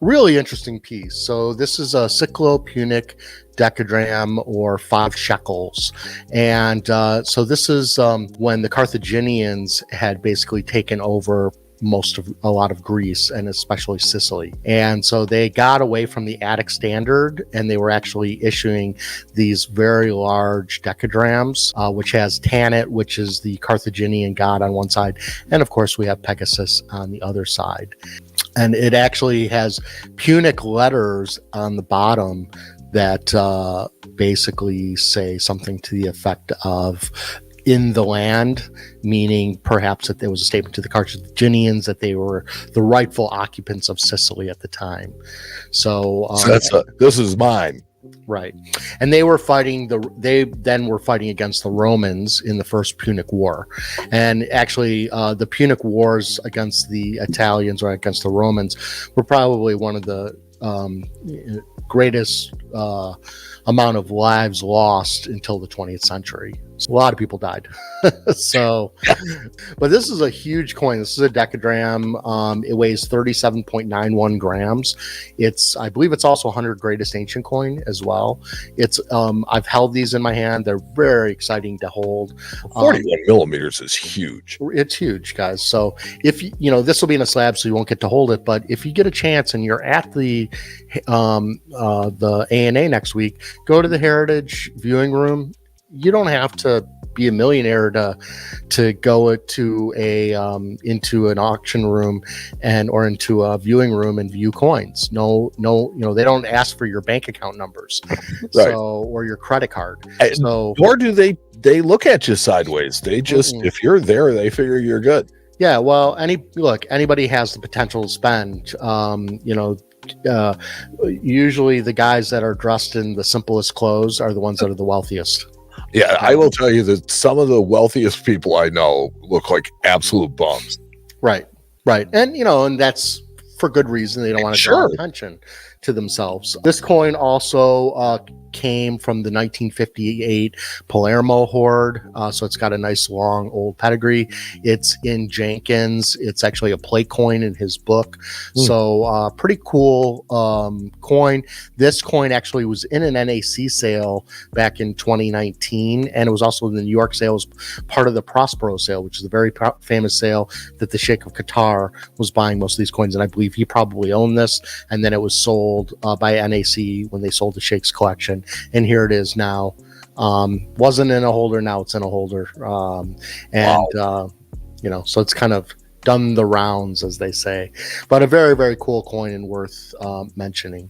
really interesting piece. So this is a Punic Dekadrachm, or 5 shekels. And so this is when the Carthaginians had basically taken over a lot of Greece, and especially Sicily. And so they got away from the Attic standard, and they were actually issuing these very large decadrams, which has Tanit, which is the Carthaginian god, on one side, and of course we have Pegasus on the other side. And it actually has Punic letters on the bottom that basically say something to the effect of "in the land," meaning perhaps that there was a statement to the Carthaginians that they were the rightful occupants of Sicily at the time. So this is mine. Right. And they were fighting against the Romans in the First Punic War. And actually, the Punic Wars against the Italians or against the Romans were probably one of the greatest amount of lives lost until the 20th century. So a lot of people died. But this is a huge coin. This is a decadrachm. It weighs 37.91 grams. I believe it's also 100 greatest ancient coin as well. I've held these in my hand. They're very exciting to hold. 41 millimeters is huge. It's huge, guys. So if this will be in a slab, so you won't get to hold it. But if you get a chance and you're at the ANA next week, go to the Heritage viewing room. You don't have to be a millionaire to go to into an auction room or into a viewing room and view coins. No, they don't ask for your bank account numbers, right, or your credit card. Nor do they look at you sideways. They just if you're there, they figure you're good. Yeah, well, anybody has the potential to spend. Usually the guys that are dressed in the simplest clothes are the ones that are the wealthiest. Yeah, I will tell you that some of the wealthiest people I know look like absolute bums. Right. And that's for good reason. They don't want to draw attention to themselves. This coin also came from the 1958 Palermo hoard, so it's got a nice long old pedigree. It's in Jenkins. It's actually a plate coin in his book. So pretty cool coin. This coin actually was in an NAC sale back in 2019, and it was also in the New York sale as part of the Prospero sale, which is a very famous sale that the Sheikh of Qatar was buying most of these coins, and I believe he probably owned this, and then it was sold by NAC when they sold the Sheikh's collection. And here it is now. Wasn't in a holder, now it's in a holder. So it's kind of done the rounds, as they say. But a very, very cool coin and worth mentioning.